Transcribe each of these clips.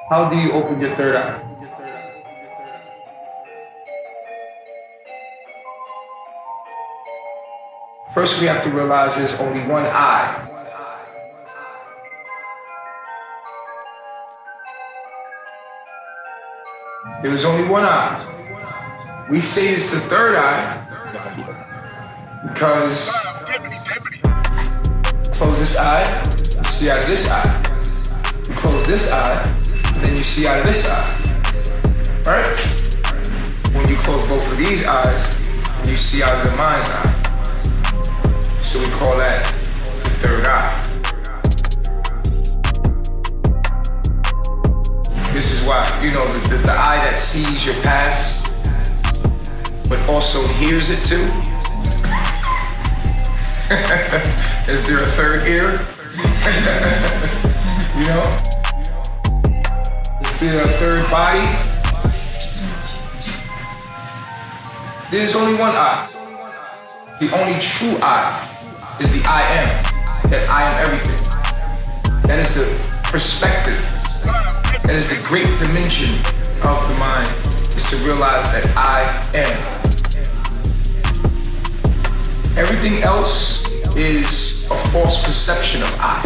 How do you open your third eye? First, we have to realize there's only one eye. There is only one eye. We say it's the third eye because close this eye, you see out of this eye. You close this eye, and then you see out of this eye. Right? When you close both of these eyes, you see out of the mind's eye. So we call that the third eye. This is why, the eye that sees your past, but also hears it too. Is there a third ear? Is there a third body? There's only one eye. The only true eye is the I am, that I am everything. That is the perspective. That is the great dimension of the mind, is to realize that I am. Everything else is a false perception of I.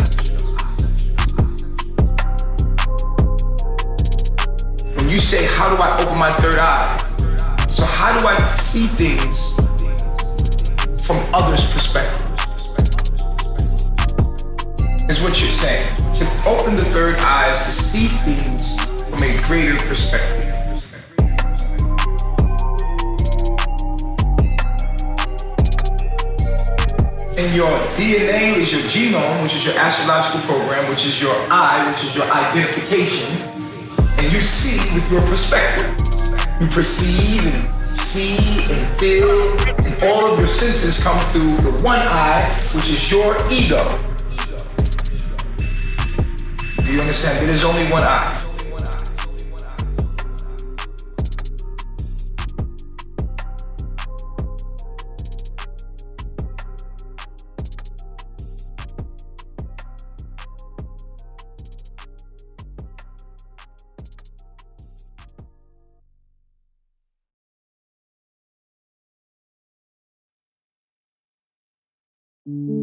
When you say, how do I open my third eye? So how do I see things from others' perspective? Is what you're saying. To open the third eye is to see things from a greater perspective. And your DNA is your genome, which is your astrological program, which is your I, which is your identification. And you see with your perspective. You perceive and see and feel, and all of your senses come through the one eye, which is your ego. Do you understand? There is only one eye.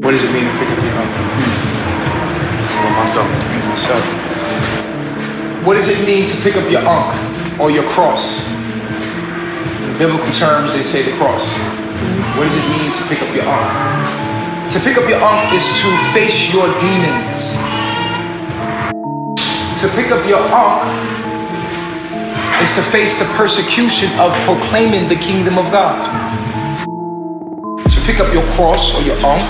What does it mean to pick up your myself? What does it mean to pick up your ankh or your cross? In biblical terms, they say the cross. What does it mean to pick up your ankh? To pick up your ankh is to face your demons. To pick up your ankh is to face the persecution of proclaiming the kingdom of God. To pick up your cross or your ankh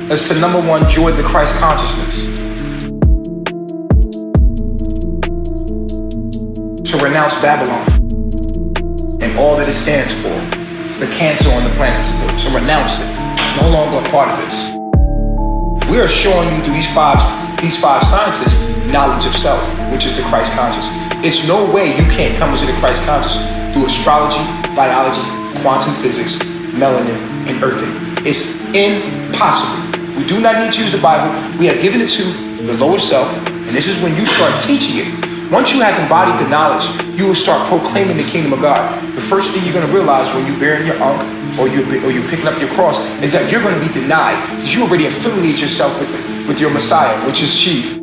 is to, number one, join the Christ consciousness. To renounce Babylon and all that it stands for, the cancer on the planet, to renounce it, no longer a part of this. We are showing you through these five sciences knowledge of self, which is the Christ consciousness. It's no way you can't come into the Christ consciousness through astrology, biology, quantum physics, melanin, and earthing. It's impossible. We do not need to use the Bible. We have given it to the lower self, and this is when you start teaching it. Once you have embodied the knowledge, you will start proclaiming the kingdom of God. The first thing you're going to realize when you're bearing your ankh or you're picking up your cross is that you're going to be denied because you already affiliate yourself with your Messiah, which is chief.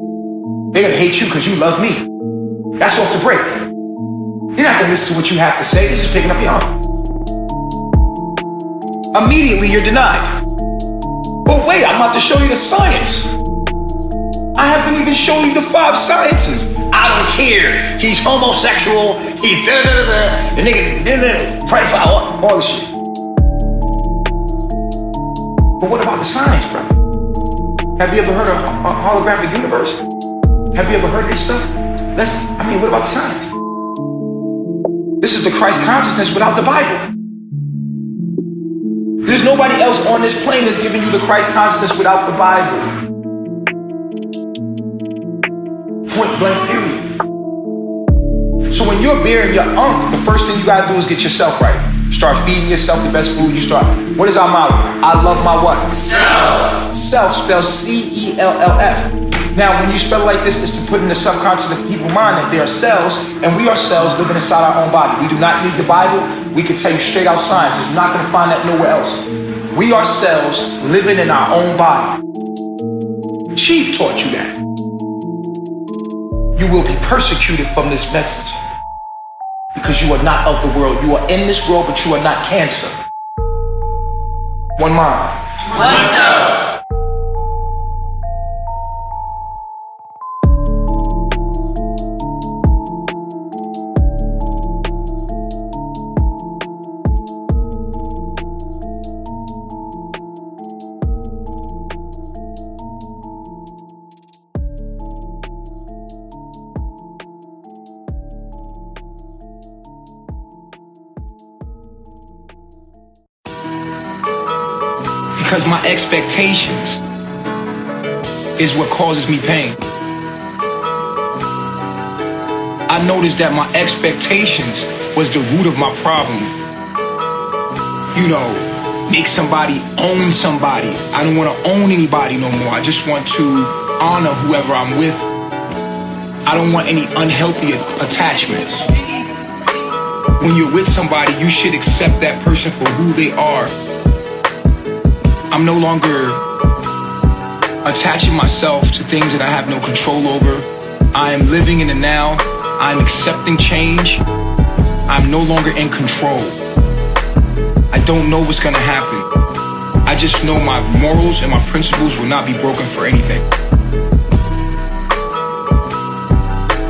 They're going to hate you because you love me. That's off the break. You're not going to listen to what you have to say. This is picking up your ankh. Immediately you're denied. But wait, I'm about to show you the science. I haven't even shown you the 5 sciences. I don't care. He's homosexual. He's the nigga pedophile. All this shit. But what about the science, bro? Have you ever heard of a holographic universe? Have you ever heard this stuff? What about the science? This is the Christ consciousness without the Bible. There's nobody else on this plane that's giving you the Christ consciousness without the Bible. Point blank, period. So when you're bearing your ankh, the first thing you gotta do is get yourself right. Start feeding yourself the best food. What is our motto? I love my what? Self. Self spells C-E-L-L-F. Now, when you spell it like this, it's to put in the subconscious of people's mind that they are cells, and we are cells living inside our own body. We do not need the Bible. We can tell you straight out science. You're not going to find that nowhere else. We are cells living in our own body. Chief taught you that. You will be persecuted from this message because you are not of the world. You are in this world, but you are not cancer. One mind. One soul. Because my expectations is what causes me pain. I noticed that my expectations was the root of my problem. You know, make somebody own somebody. I don't want to own anybody no more. I just want to honor whoever I'm with. I don't want any unhealthy attachments. When you're with somebody, you should accept that person for who they are. I'm no longer attaching myself to things that I have no control over. I am living in the now. I'm accepting change. I'm no longer in control. I don't know what's gonna happen. I just know my morals and my principles will not be broken for anything.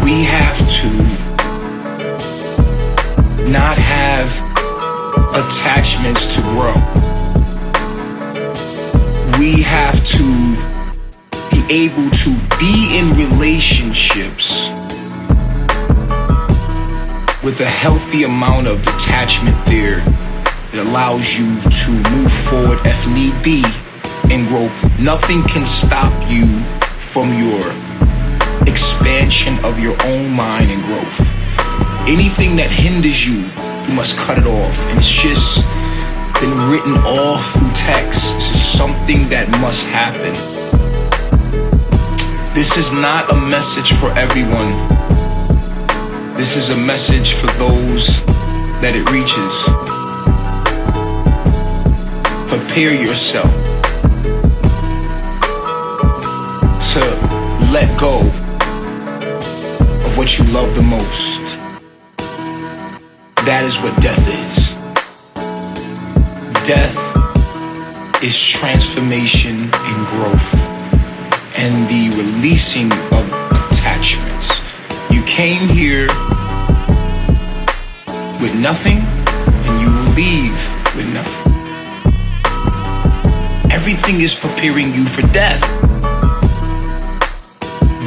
We have to not have attachments to grow. We have to be able to be in relationships with a healthy amount of detachment there that allows you to move forward if need be and grow. Nothing can stop you from your expansion of your own mind and growth. Anything that hinders you, you must cut it off. And it's just been written all through text. This is something that must happen. This is not a message for everyone. This is a message for those that it reaches. Prepare yourself to let go of what you love the most. That is what death is. Death is transformation and growth and the releasing of attachments. You came here with nothing and you will leave with nothing. Everything is preparing you for death.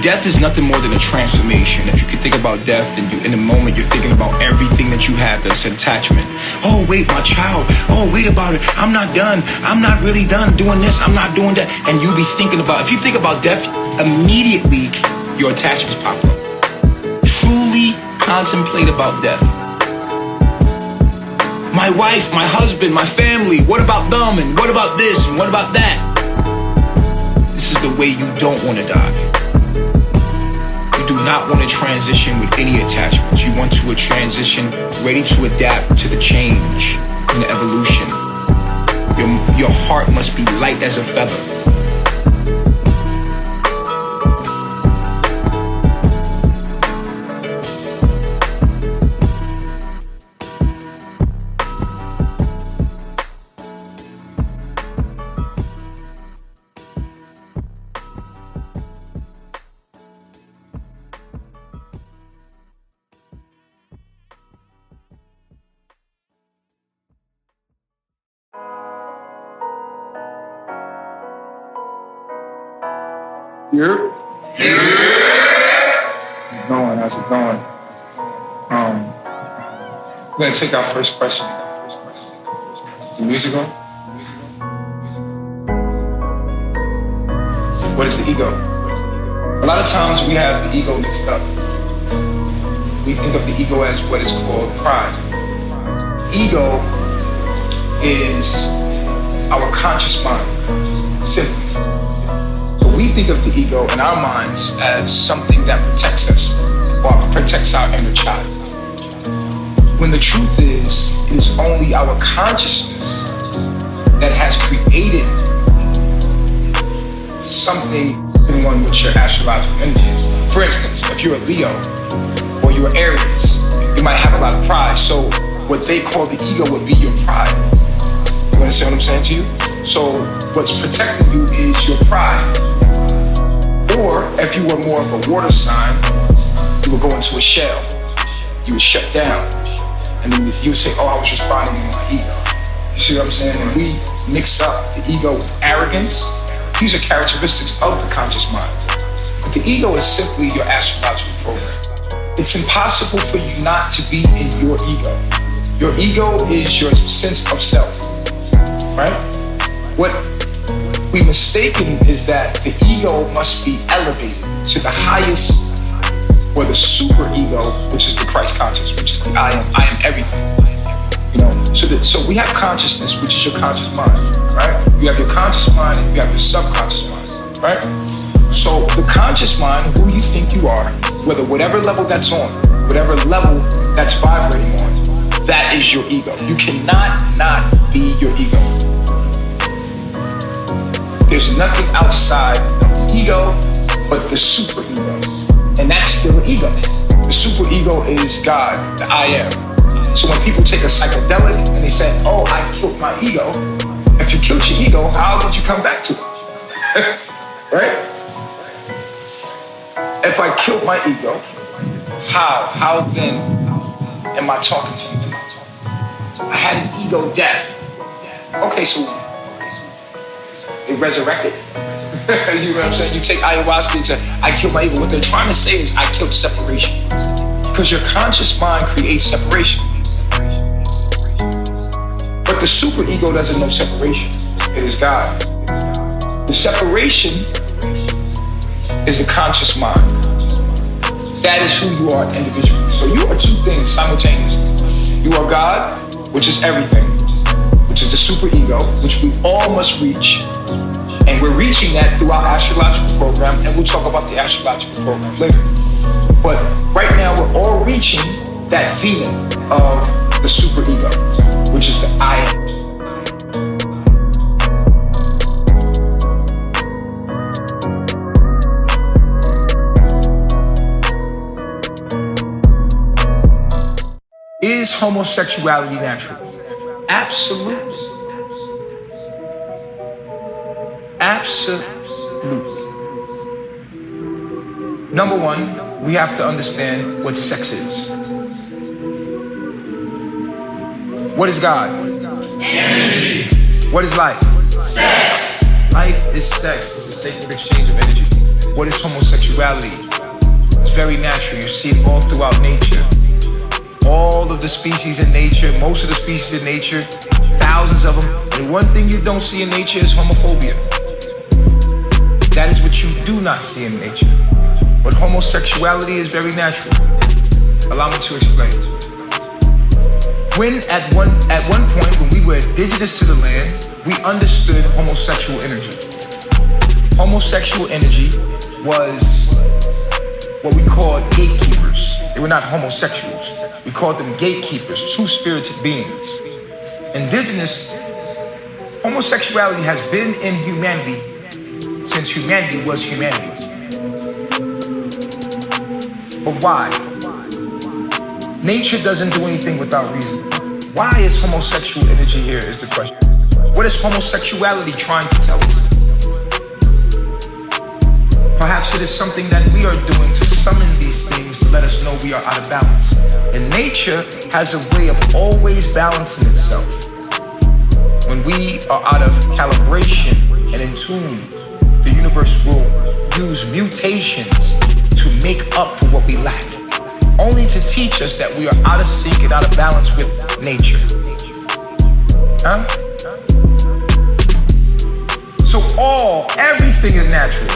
Death is nothing more than a transformation. If you could think about death and in a moment you're thinking about everything that you have that's an attachment. Oh, wait, my child. Oh, wait about it. I'm not done. I'm not really done doing this. I'm not doing that. And you be thinking about, if you think about death, immediately your attachments pop up. Truly contemplate about death. My wife, my husband, my family, what about them? And what about this? And what about that? This is the way you don't want to die. You do not want to transition with any attachments. You want to transition ready to adapt to the change and the evolution. Your heart must be light as a feather. Here? How's it going? We're gonna take our first question. Is the music on? What is the ego? A lot of times we have the ego mixed up. We think of the ego as what is called pride. Ego is our conscious mind, simply. So we think of the ego in our minds as something that protects us or protects our inner child. When the truth is, it is only our consciousness that has created something depending on what your astrological energy is. For instance, if you're a Leo or you're Aries, you might have a lot of pride. So what they call the ego would be your pride. You understand what I'm saying to you? So what's protecting you is your pride. Or if you were more of a water sign, you would go into a shell. You would shut down. And then you would say, oh, I was responding to my ego. You see what I'm saying? And we mix up the ego with arrogance. These are characteristics of the conscious mind. But the ego is simply your astrological program. It's impossible for you not to be in your ego. Your ego is your sense of self, right? What we mistaken is that the ego must be elevated to the highest, or the super ego, which is the Christ conscious, which is the I am everything. You know, so we have consciousness, which is your conscious mind, right? You have your conscious mind and you have your subconscious mind, right? So the conscious mind, who you think you are, whatever level that's on, whatever level that's vibrating on, that is your ego. You cannot not be your ego. There's nothing outside the ego but the super ego. And that's still an ego. The super ego is God, the I am. So when people take a psychedelic and they say, oh, I killed my ego, if you killed your ego, how did you come back to it? Right? If I killed my ego, how then am I talking to you? I had an ego death. Okay, so it resurrected. You know what I'm saying? You take ayahuasca and say, I killed my ego. What they're trying to say is, I killed separation. Because your conscious mind creates separation. But the super ego doesn't know separation. It is God. The separation is the conscious mind. That is who you are individually. So you are two things simultaneously. You are God, which is everything, which is the super ego, which we all must reach. And we're reaching that through our astrological program, and we'll talk about the astrological program later. But right now, we're all reaching that zenith of the super ego, which is the I am. Is homosexuality natural? Absolutely. Absolutely. Number one, we have to understand what sex is. What is God? Energy. What is life? Sex. Life is sex. It's a sacred exchange of energy. What is homosexuality? It's very natural. You see it all throughout nature. All of the species in nature, most of the species in nature, thousands of them. And one thing you don't see in nature is homophobia. That is what you do not see in nature. But homosexuality is very natural. Allow me to explain. When at one point when we were indigenous to the land, we understood homosexual energy. Homosexual energy was what we called gatekeepers. They were not homosexuals. We called them gatekeepers, two-spirited beings. Indigenous homosexuality has been in humanity since humanity was humanity. But why? Nature doesn't do anything without reason. Why is homosexual energy here is the question. What is homosexuality trying to tell us? Perhaps it is something that we are doing to summon these things to let us know we are out of balance. And nature has a way of always balancing itself. When we are out of calibration and in tune, the universe will use mutations to make up for what we lack, only to teach us that we are out of sync and out of balance with nature. Huh? So everything is natural.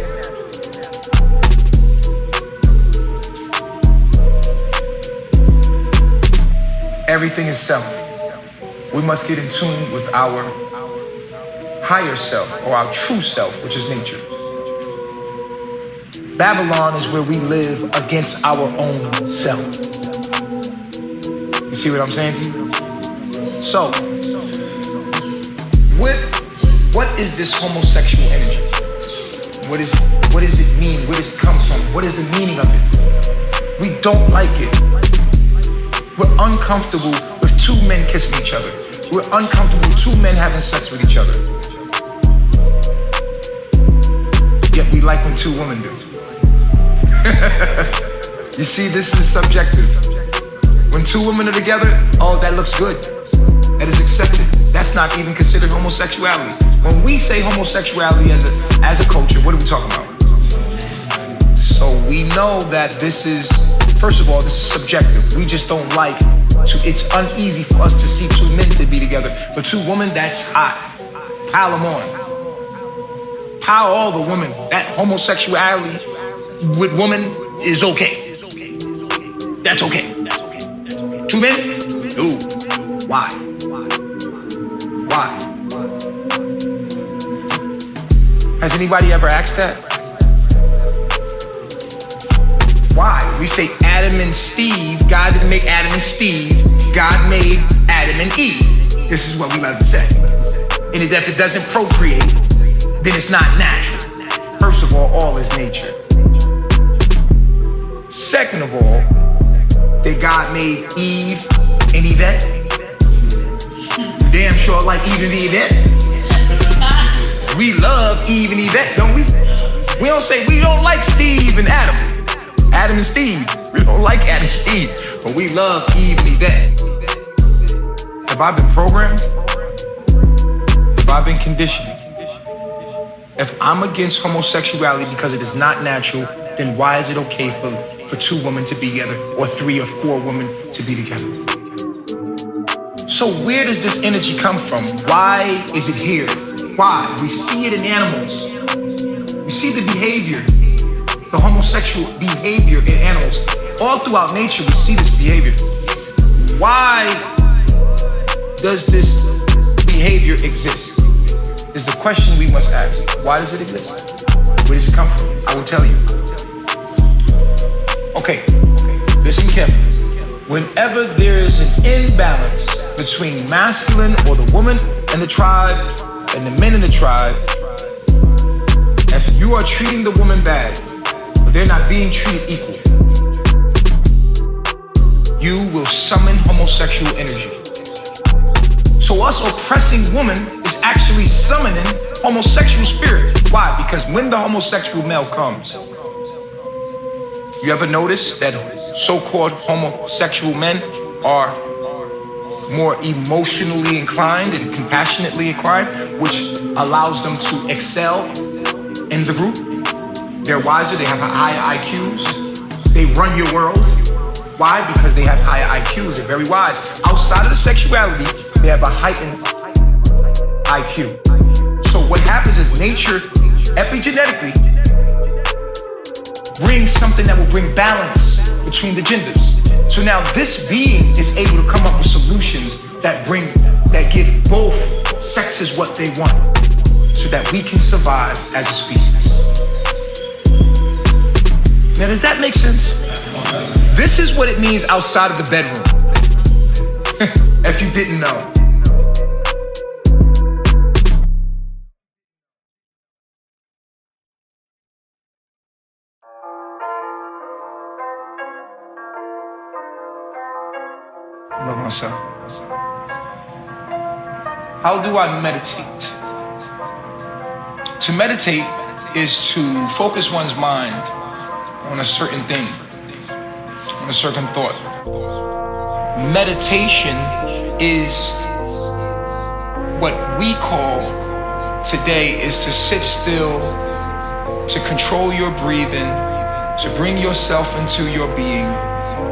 Everything is self. We must get in tune with our higher self or our true self, which is nature. Babylon is where we live against our own self. You see what I'm saying to you? So, what is this homosexual energy? What does it mean? Where does it come from? What is the meaning of it? We don't like it. We're uncomfortable with two men kissing each other. We're uncomfortable with two men having sex with each other. Yet we like when two women do. You see, this is subjective. When two women are together, oh, that looks good. That is accepted. That's not even considered homosexuality. When we say homosexuality as a culture, what are we talking about? So we know that this is, first of all, this is subjective. We just don't like it's uneasy for us to see two men to be together. But two women, that's hot. Pile them on. Pile all the women. That homosexuality with women is okay. That's okay. Two men? No. Why? Has anybody ever asked that? Why? We say Adam and Steve. God didn't make Adam and Steve. God made Adam and Eve. This is what we love to say. And if it doesn't procreate, then it's not natural. First of all is nature. Second of all, that God made Eve and Yvette. You damn sure like Eve and Yvette. We love Eve and Yvette, don't we? We don't say we don't like Steve and Adam. Adam and Steve. We don't like Adam and Steve, but we love Eve and Yvette. Have I been programmed? Have I been conditioned? If I'm against homosexuality because it is not natural, then why is it okay for two women to be together or three or four women to be together? So where does this energy come from? Why is it here? Why? We see it in animals. We see the behavior, the homosexual behavior in animals. All throughout nature, we see this behavior. Why does this behavior exist? Is the question we must ask. Why does it exist? Where does it come from? I will tell you. Okay, listen carefully. Whenever there is an imbalance between masculine or the woman and the tribe and the men in the tribe, if you are treating the woman bad, but they're not being treated equal, you will summon homosexual energy. So us oppressing women is actually summoning homosexual spirit. Why? Because when the homosexual male comes, you ever notice that so-called homosexual men are more emotionally inclined and compassionately inclined, which allows them to excel in the group? They're wiser, they have higher IQs, they run your world. Why? Because they have higher IQs, they're very wise. Outside of the sexuality, they have a heightened IQ. So what happens is nature, epigenetically, brings something that will bring balance between the genders. So now this being is able to come up with solutions that give both sexes what they want, so that we can survive as a species. Now, does that make sense? This is what it means outside of the bedroom. If you didn't know. I love myself. How do I meditate? To meditate is to focus one's mind on a certain thing, on a certain thought. Meditation is what we call today is to sit still, to control your breathing, to bring yourself into your being,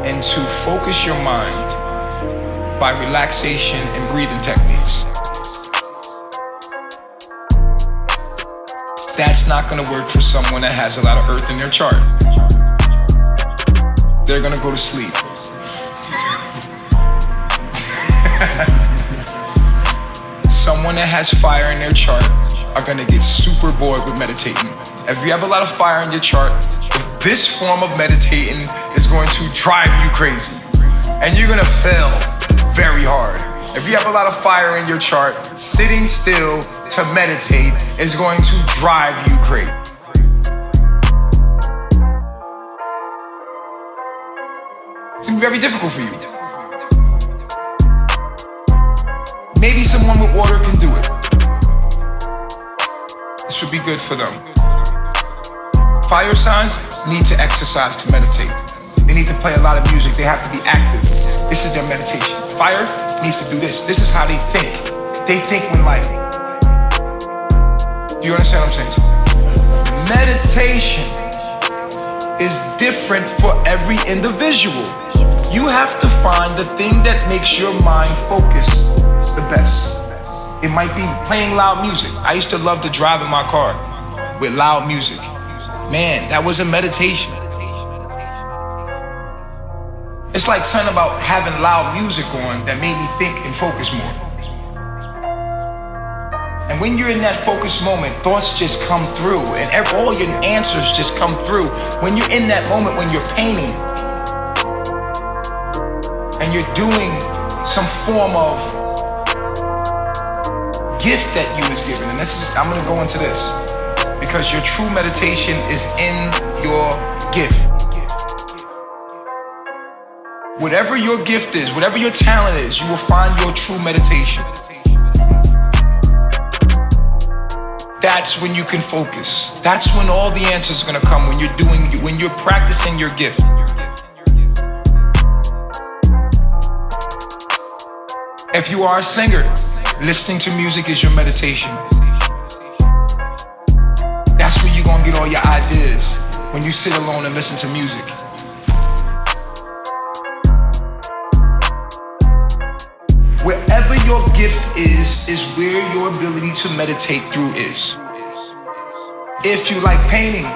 and to focus your mind by relaxation and breathing techniques. That's not gonna work for someone that has a lot of earth in their chart. They're gonna go to sleep. Someone that has fire in their chart are gonna get super bored with meditating. If you have a lot of fire in your chart, this form of meditating is going to drive you crazy. And you're gonna fail very hard. If you have a lot of fire in your chart, sitting still to meditate is going to drive you crazy. It's gonna be very difficult for you. Maybe someone with water can do it. This would be good for them. Fire signs need to exercise to meditate. They need to play a lot of music. They have to be active. This is their meditation. Fire needs to do this. This is how they think. They think with light. Do you understand what I'm saying? Meditation is different for every individual. You have to find the thing that makes your mind focus the best. It might be playing loud music. I used to love to drive in my car with loud music. Man, that was a meditation. It's like something about having loud music on that made me think and focus more. And when you're in that focus moment, thoughts just come through and all your answers just come through. When you're in that moment, when you're painting and you're doing some form of gift that you was given, and I'm gonna go into this because your true meditation is in your gift. Whatever your gift is, whatever your talent is, you will find your true meditation. That's when you can focus. That's when all the answers are gonna come, when you're practicing your gift. If you are a singer, listening to music is your meditation. That's where you're gonna get all your ideas, when you sit alone and listen to music. Wherever your gift is where your ability to meditate through is. If you like painting,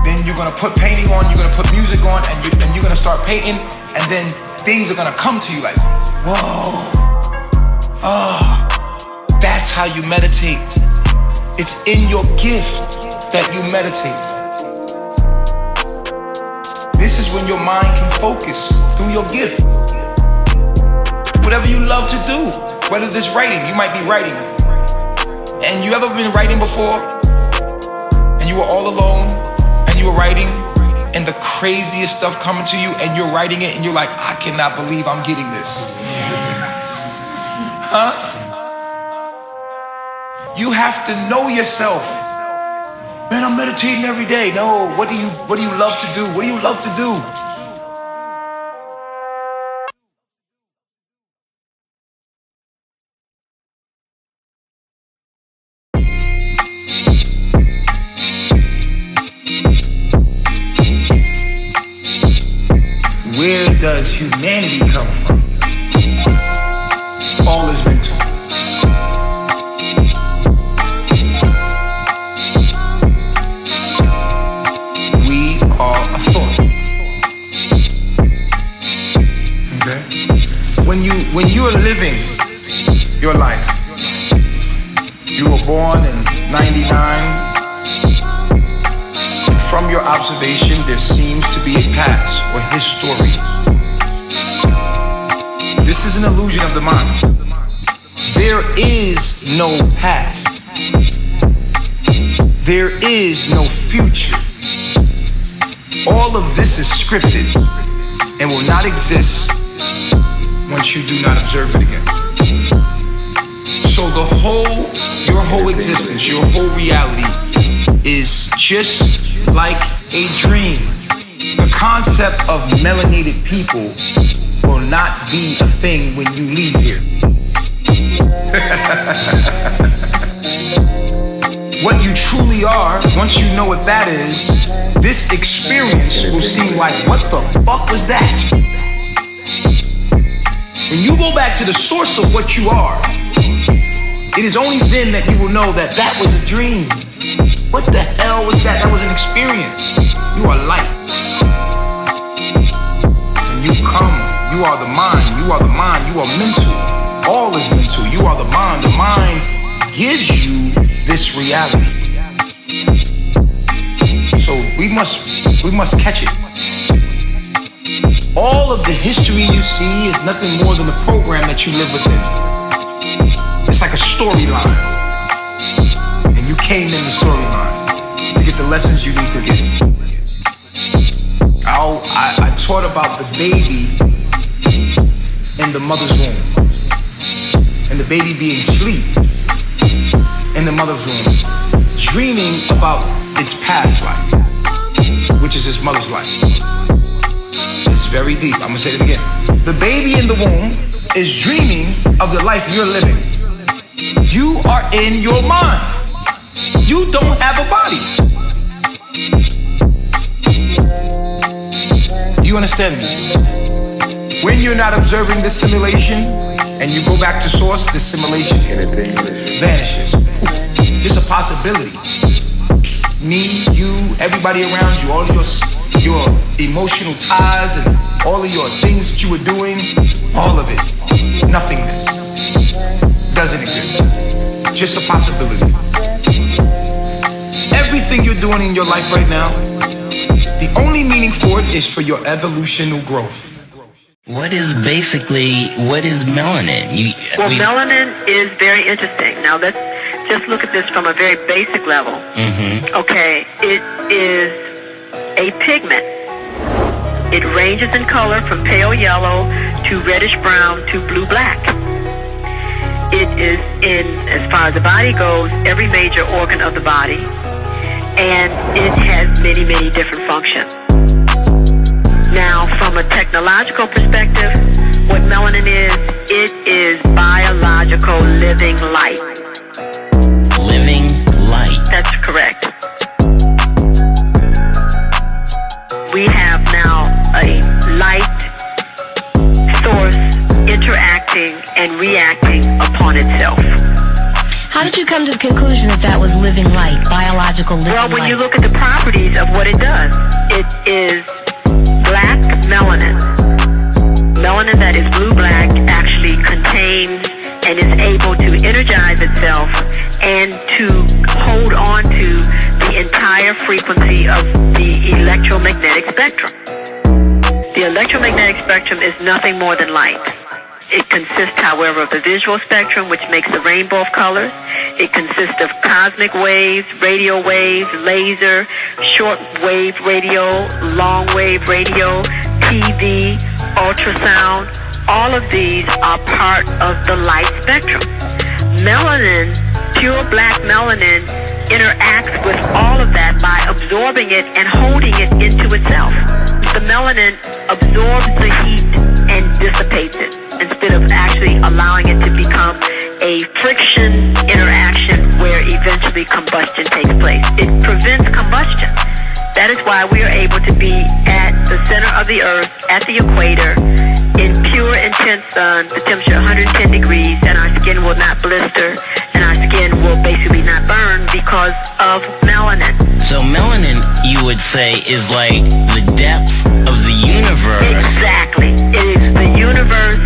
then you're gonna put painting on, you're gonna put music on, and you're gonna start painting, and then things are gonna come to you like, whoa, that's how you meditate. It's in your gift that you meditate. This is when your mind can focus through your gift. Whatever you love to do, whether it's writing, you might be writing. And you ever been writing before? And you were all alone, and you were writing, and the craziest stuff coming to you, and you're writing it, and you're like, I cannot believe I'm getting this. Huh? You have to know yourself. Man, I'm meditating every day. No, what do you love to do? What do you love to do? Where does humanity come from? All is mental. We are a thought. Okay? When you are living your life, you were born in 99. From your observation, there seems to be a past or history. This is an illusion of the mind. There is no past. There is no future. All of this is scripted and will not exist once you do not observe it again. So your whole existence, your whole reality is just like a dream. The concept of melanated people will not be a thing when you leave here. What you truly are, once you know what that is, this experience will seem like, what the fuck was that? When you go back to the source of what you are, it is only then that you will know that that was a dream. What the hell was that? That was an experience. You are light. And you come. You are the mind. You are the mind. You are mental. All is mental. You are the mind. The mind gives you this reality. So we must catch it. All of the history you see is nothing more than a program that you live within. It's like a storyline. And you came in the storyline to get the lessons you need to get. I taught about the baby in the mother's womb. And the baby being asleep in the mother's womb, dreaming about its past life, which is its mother's life. It's very deep. I'm gonna say it again. The baby in the womb is dreaming of the life you're living. You are in your mind. You don't have a body. Do you understand me? When you're not observing this simulation and you go back to source, this simulation vanishes. It's a possibility. Me, you, everybody around you, all of your emotional ties and all of your things that you were doing, all of it, nothingness, doesn't exist. Just a possibility. Everything you're doing in your life right now, the only meaning for it is for your evolutional growth. What is melanin? Melanin is very interesting. Now let's just look at this from a very basic level. Mm-hmm. Okay, it is a pigment. It ranges in color from pale yellow to reddish brown to blue black. It is in, as far as the body goes, every major organ of the body, and it has many, many different functions. Now, from a technological perspective, what melanin is, it is biological living light. Living light. That's correct. We have now a light source interacting and reacting upon itself. How did you come to the conclusion that that was living light, biological living light? Well, when you look at the properties of what it does, it is black melanin. Melanin that is blue-black actually contains and is able to energize itself and to hold on to the entire frequency of the electromagnetic spectrum. The electromagnetic spectrum is nothing more than light. It consists, however, of the visual spectrum, which makes the rainbow of colors. It consists of cosmic waves, radio waves, laser, short-wave radio, long-wave radio, TV, ultrasound. All of these are part of the light spectrum. Melanin, pure black melanin, interacts with all of that by absorbing it and holding it into itself. The melanin absorbs the heat and dissipates it, instead of actually allowing it to become a friction interaction where eventually combustion takes place. It prevents combustion. That is why we are able to be at the center of the earth, at the equator, in pure, intense sun, the temperature 110 degrees, and our skin will not blister, and our skin will basically not burn because of melanin. So melanin, you would say, is like the depth of the universe. Exactly. It is the universe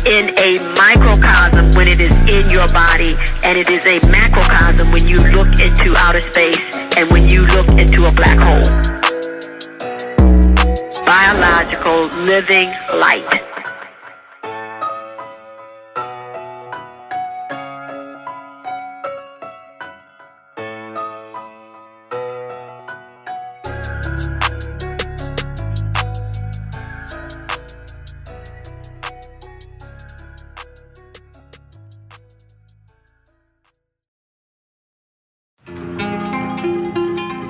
in a microcosm when it is in your body, and it is a macrocosm when you look into outer space and when you look into a black hole. Biological living light.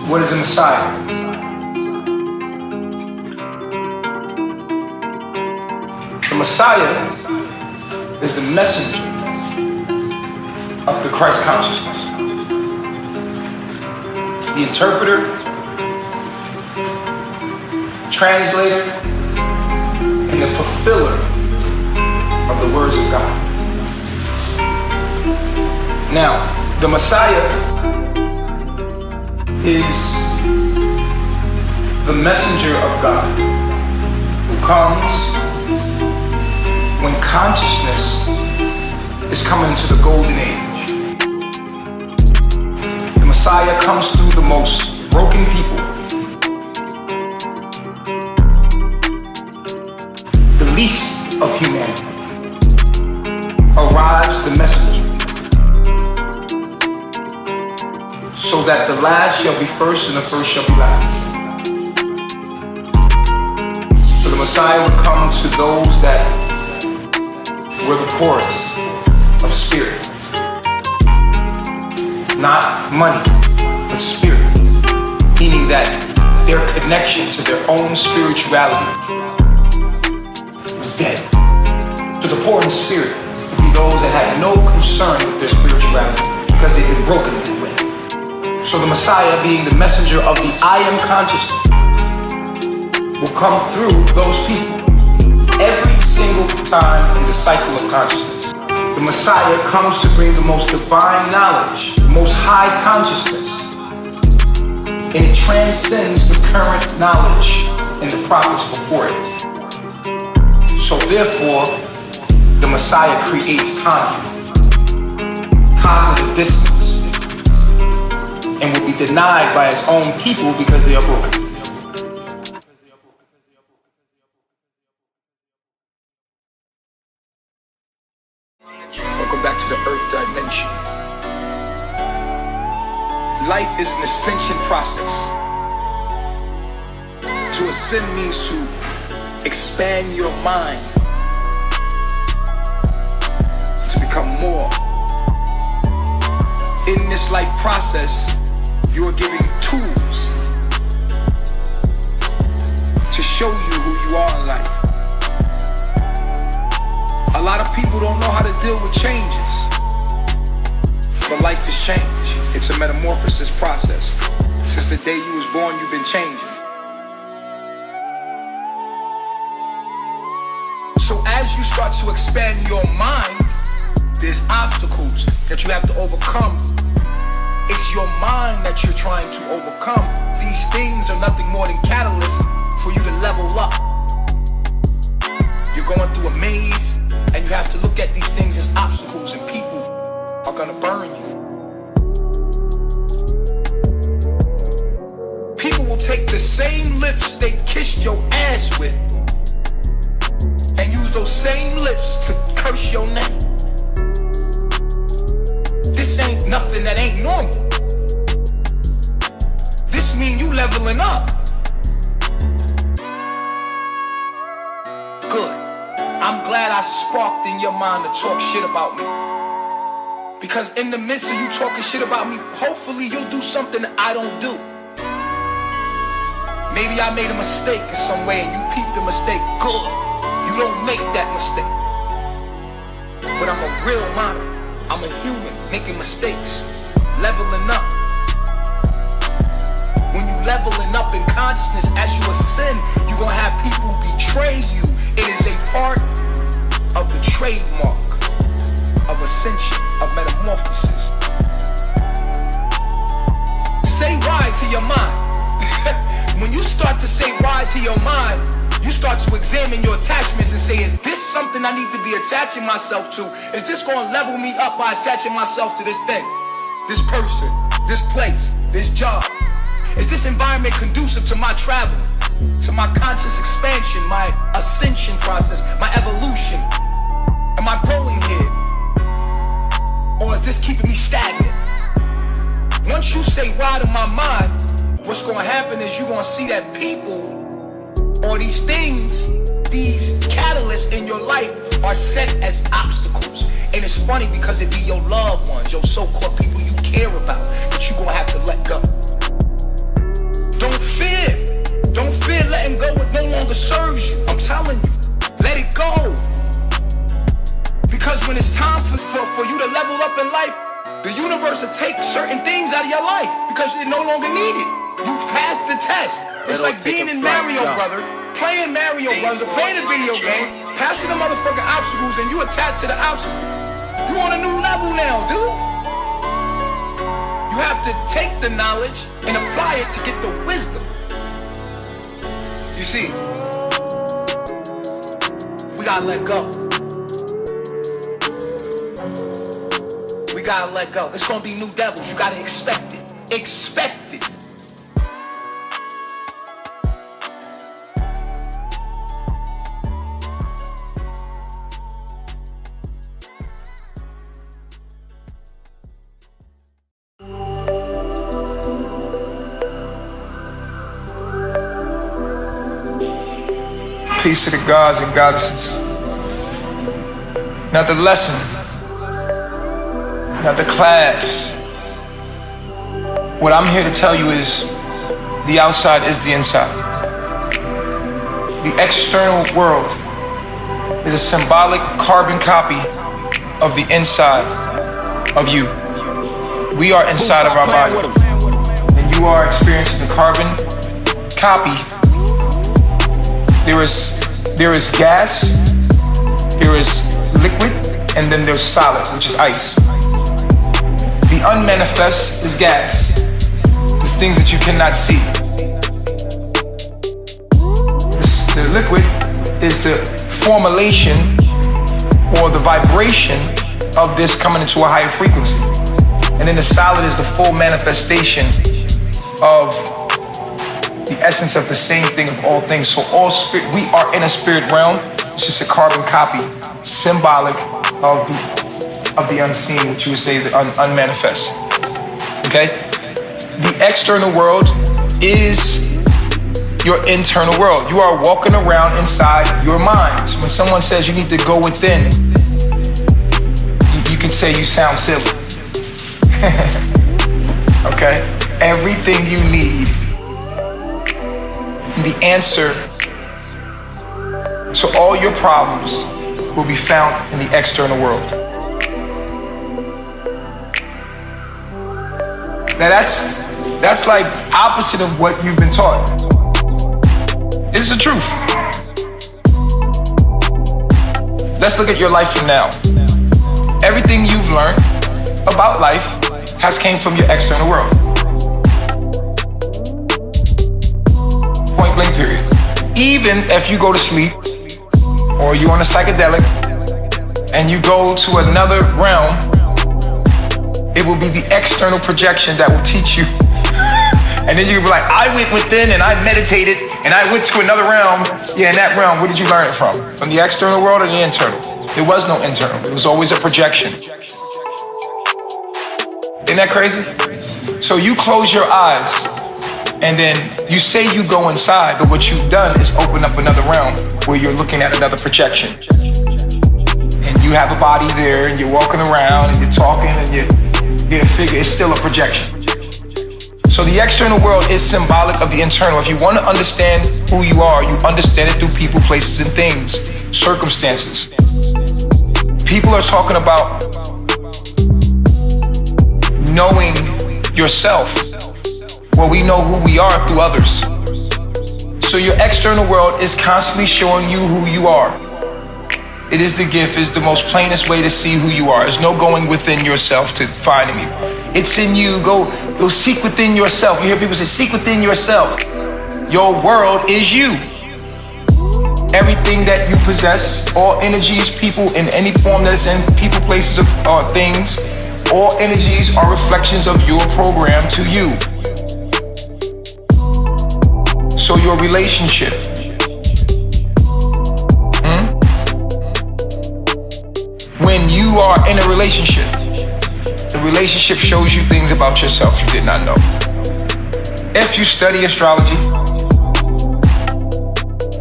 What is a Messiah? The Messiah is the messenger of the Christ consciousness. The interpreter, translator, and the fulfiller of the words of God. Now, the Messiah is the messenger of God who comes when consciousness is coming to the golden age. Messiah comes through the most broken people, the least of humanity. Arrives the messenger, so that the last shall be first and the first shall be last. So the Messiah would come to those that were the poorest of spirit. Not money, but spirit. Meaning that their connection to their own spirituality was dead. So the poor in spirit would be those that had no concern with their spirituality because they've been broken that way. So the Messiah, being the messenger of the I am consciousness, will come through those people every single time in the cycle of consciousness. The Messiah comes to bring the most divine knowledge, the most high consciousness, and it transcends the current knowledge in the prophets before it. So therefore, the Messiah creates conflict, cognitive dissonance, and will be denied by his own people because they are broken. Welcome back to the earth dimension. Life is an ascension process. To ascend means to expand your mind, to become more. In this life process, you are given tools to show you who you are in life. A lot of people don't know how to deal with changes, but life is change. It's a metamorphosis process. Since the day you was born, you've been changing. So as you start to expand your mind, there's obstacles that you have to overcome. It's your mind that you're trying to overcome. These things are nothing more than catalysts for you to level up. You're going through a maze, and you have to look at these things as obstacles, and people are gonna burn you. People will take the same lips they kissed your ass with and use those same lips to curse your name. This ain't nothing that ain't normal. This mean you leveling up. Good. I'm glad I sparked in your mind to talk shit about me. Because in the midst of you talking shit about me, hopefully you'll do something that I don't do. Maybe I made a mistake in some way and you peeped the mistake. Good. You don't make that mistake. But I'm a real model. I'm a human making mistakes, leveling up. When you leveling up in consciousness as you ascend, you're gonna have people betray you. It is a part of the trademark of ascension, of metamorphosis. Say why to your mind. When you start to say why to your mind, you start to examine your attachments and say, is this something I need to be attaching myself to? Is this going to level me up by attaching myself to this thing, this person, this place, this job? Is this environment conducive to my travel, to my conscious expansion, my ascension process, my evolution? Am I growing here? Or is this keeping me stagnant? Once you say why to my mind, what's going to happen is you're going to see that people or these things, these catalysts in your life are set as obstacles. And it's funny because it be your loved ones, your so-called people you care about, that you're going to have to let go. Don't fear. Don't fear letting go what no longer serves you. I'm telling you, let it go. Because when it's time for you to level up in life, the universe will take certain things out of your life because they no longer need it. You've passed the test. It's like being in Mario Brothers, playing Mario Brothers, or playing a video game, passing the motherfucking obstacles, and you attach to the obstacle. You on a new level now, dude. You have to take the knowledge and apply it to get the wisdom. You see, we gotta let go. We gotta let go. It's gonna be new devils. You gotta expect it. expected. Peace to the gods and goddesses. Not the lesson, not the class. What I'm here to tell you is the outside is the inside. The external world is a symbolic carbon copy of the inside of you. We are inside of our body, and you are experiencing the carbon copy. There is gas, there is liquid, and then there's solid, which is ice. The unmanifest is gas. It's things that you cannot see. The liquid is the formulation or the vibration of this coming into a higher frequency. And then the solid is the full manifestation of the essence of the same thing of all things. So all spirit, we are in a spirit realm. It's just a carbon copy, symbolic of the unseen, which you would say the unmanifest. Okay? The external world is your internal world. You are walking around inside your minds. When someone says you need to go within, you can say you sound silly. Okay? Everything you need and the answer to all your problems will be found in the external world. Now that's like opposite of what you've been taught. It's the truth. Let's look at your life from now. Everything you've learned about life has came from your external world. Point blank period. Even if you go to sleep or you're on a psychedelic and you go to another realm, it will be the external projection that will teach you. And then you'll be like, I went within and I meditated and I went to another realm. Yeah, in that realm, where did you learn it from? From the external world or the internal? There was no internal. It was always a projection. Isn't that crazy? So you close your eyes and then you say you go inside, but what you've done is open up another realm where you're looking at another projection. And you have a body there and you're walking around and you're talking and you're a figure. It's still a projection. So the external world is symbolic of the internal. If you want to understand who you are, you understand it through people, places, and things, circumstances. People are talking about knowing yourself. Well, we know who we are through others. So your external world is constantly showing you who you are. It is the gift, it's the most plainest way to see who you are. There's no going within yourself to find me. It's in you. Go seek within yourself. You hear people say, seek within yourself. Your world is you. Everything that you possess, all energies, people in any form that it's in, people, places, or things, all energies are reflections of your program to you. So your relationship. When you are in a relationship, the relationship shows you things about yourself you did not know. If you study astrology,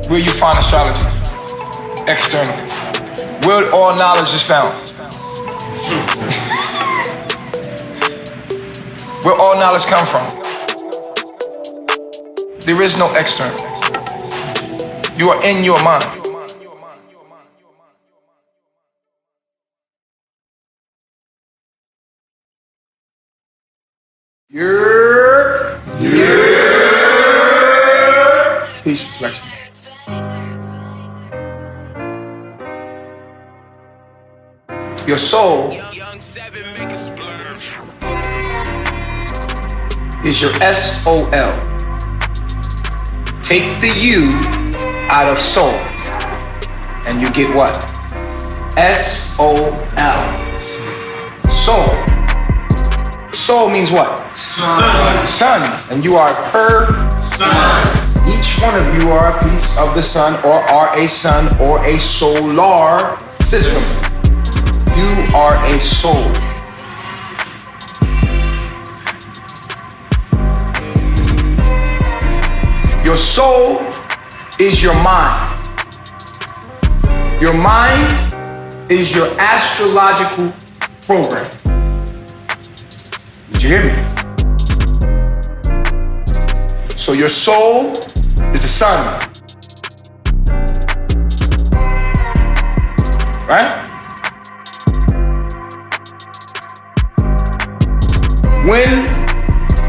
where you find astrology? Externally. Where all knowledge is found? Where all knowledge come from? There is no external. You are in your mind. Peace reflection. Your soul is your S-O-L. Take the U out of soul and you get what? S-O-L. Soul. Soul means what? Sun. Sun. And you are per Sun. Each one of you are a piece of the sun, or are a sun, or a solar system. You are a soul. Your soul is your mind. Your mind is your astrological program. Did you hear me? So your soul is the sun. Right? When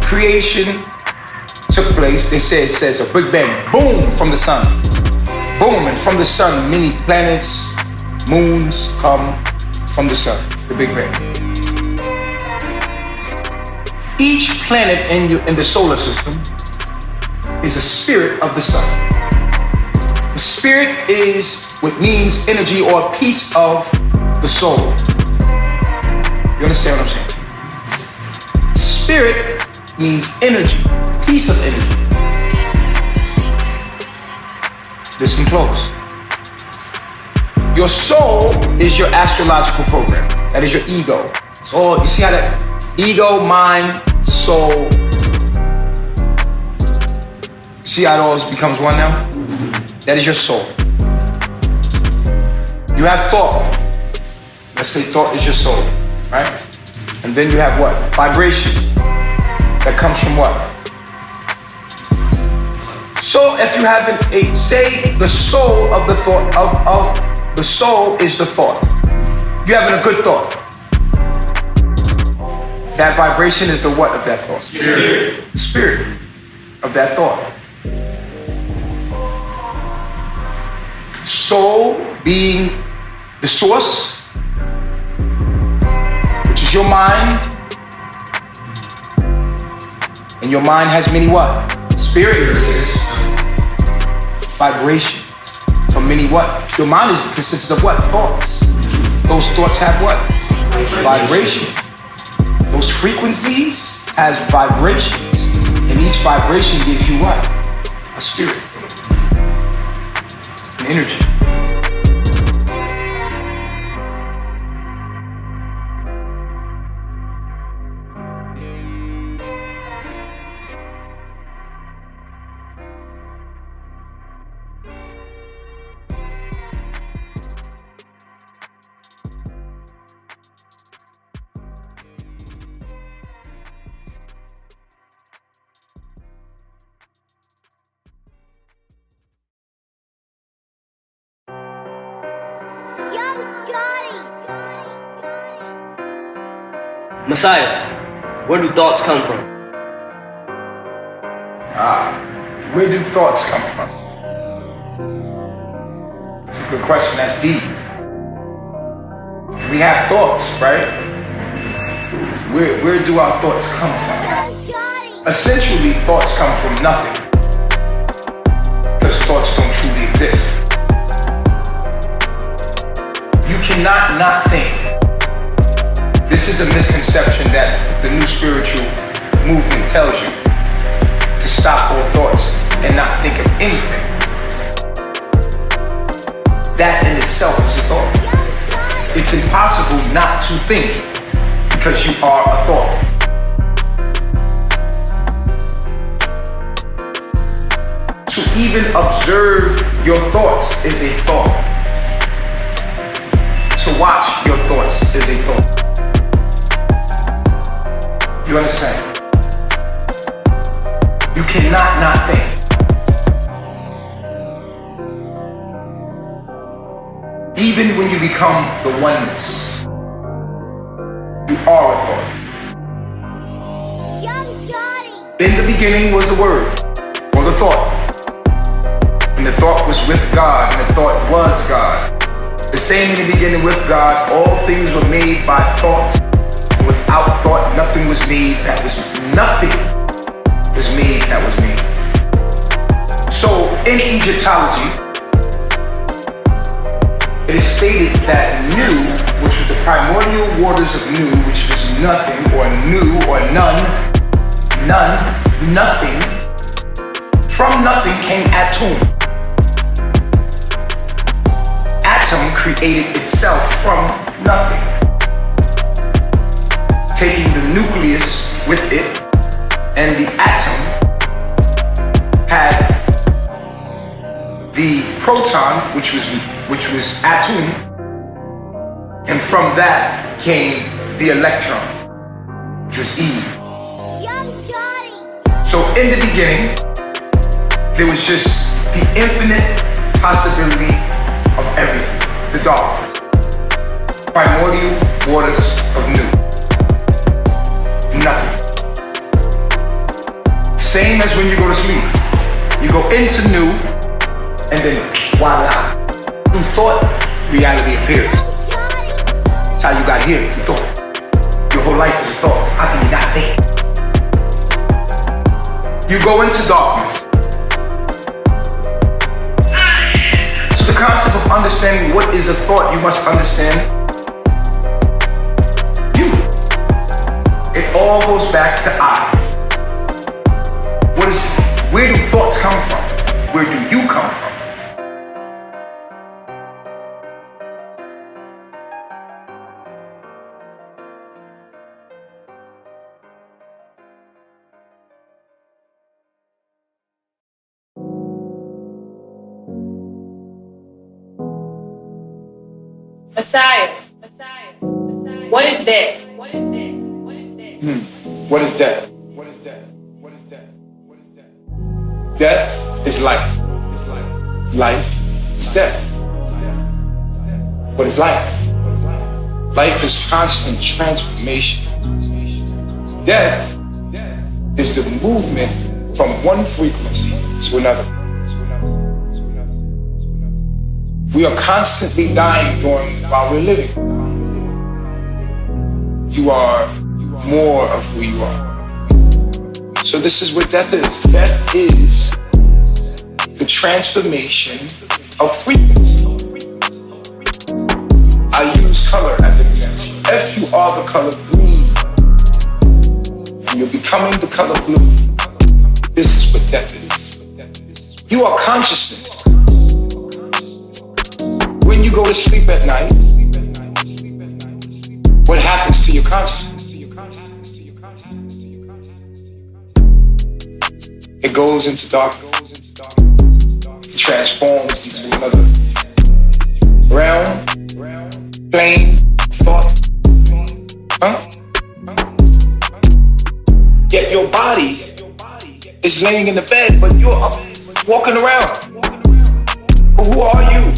creation took place, it says a big bang, boom, from the sun. Boom, and from the sun, many planets, moons come from the sun, the big bang. Each planet in the solar system is a spirit of the sun. The spirit is what means energy or a piece of the soul. You understand what I'm saying? Spirit means energy, piece of energy. Listen close. Your soul is your astrological program. That is your ego. So you see how that ego, mind, soul. See how it all becomes one now? That is your soul. You have thought. Let's say thought is your soul, right? And then you have what? Vibration. That comes from what? So if you have say the soul of the thought of the soul is the thought. You having a good thought. That vibration is the what of that thought? Spirit. The spirit of that thought. Soul being the source, which is your mind. And your mind has many what? Spirits. Vibrations. From many what? Your mind consists of what? Thoughts. Those thoughts have what? Vibration. Those frequencies has vibrations. And each vibration gives you what? A spirit. An energy. Messiah, where do thoughts come from? Where do thoughts come from? It's a good question, that's deep. We have thoughts, right? Where do our thoughts come from? Essentially, thoughts come from nothing. Because thoughts don't truly exist. You cannot not think. This is a misconception that the new spiritual movement tells you. To stop all thoughts and not think of anything. That in itself is a thought. It's impossible not to think because you are a thought. To even observe your thoughts is a thought. To watch your thoughts is a thought. You understand? You cannot not think. Even when you become the oneness, you are a thought. In the beginning was the word, or the thought. And the thought was with God, and the thought was God. The same in the beginning with God, all things were made by thought. And without thought, nothing was made that was made. So in Egyptology, it is stated that Nu, which was the primordial waters of Nu, which was nothing, or Nu, or none, nothing. From nothing came Atum. Atom created itself from nothing, taking the nucleus with it, and the atom had the proton, which was Atum, and from that came the electron, which was Eve. So in the beginning, there was just the infinite possibility of everything. The darkness. Primordial waters of Nu. Nothing. Same as when you go to sleep. You go into Nu, and then voila. Through thought, reality appears. That's how you got here, through thought. Your whole life is a thought. How can you not think? You go into darkness. The concept of understanding what is a thought, you must understand you. It all goes back to I. Where do thoughts come from? Where do you come from? Messiah. What is death? What is death? What is death? What is death? What is death? Death is life. Life is death. What is life? Life is constant transformation. Death is the movement from one frequency to another. We are constantly dying while we're living. You are more of who you are. So this is what death is. Death is the transformation of frequency. I use color as an example. If you are the color green, and you're becoming the color blue, this is what death is. You are consciousness. When you go to sleep at night, what happens to your consciousness? It goes into darkness. It transforms into another realm, plane, thought. Yet your body is laying in the bed, but you're up walking around. Who are you?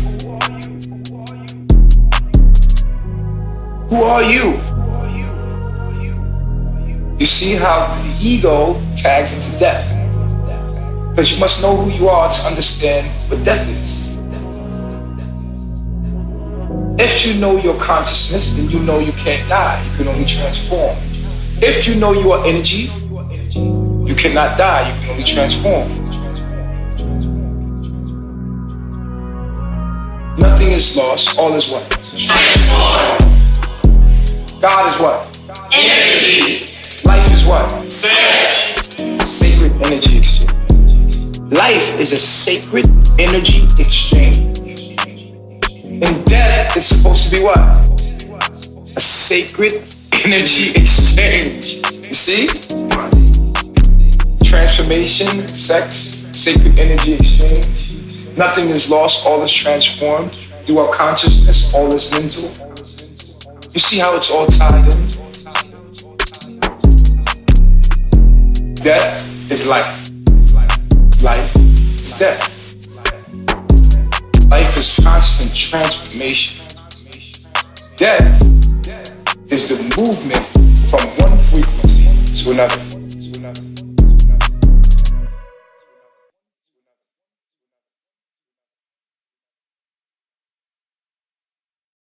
Who are you? You see how the ego tags into death. Because you must know who you are to understand what death is. If you know your consciousness, then you know you can't die. You can only transform. If you know you are energy, you cannot die. You can only transform. Nothing is lost. All is what? Transform. God is what? Energy. Life is what? Sex. Sacred energy exchange. Life is a sacred energy exchange. And death is supposed to be what? A sacred energy exchange. You see? Transformation, sex, sacred energy exchange. Nothing is lost, all is transformed. Through our consciousness, all is mental. You see how it's all tied in? Death is life. Life is death. Life is constant transformation. Death is the movement from one frequency to another.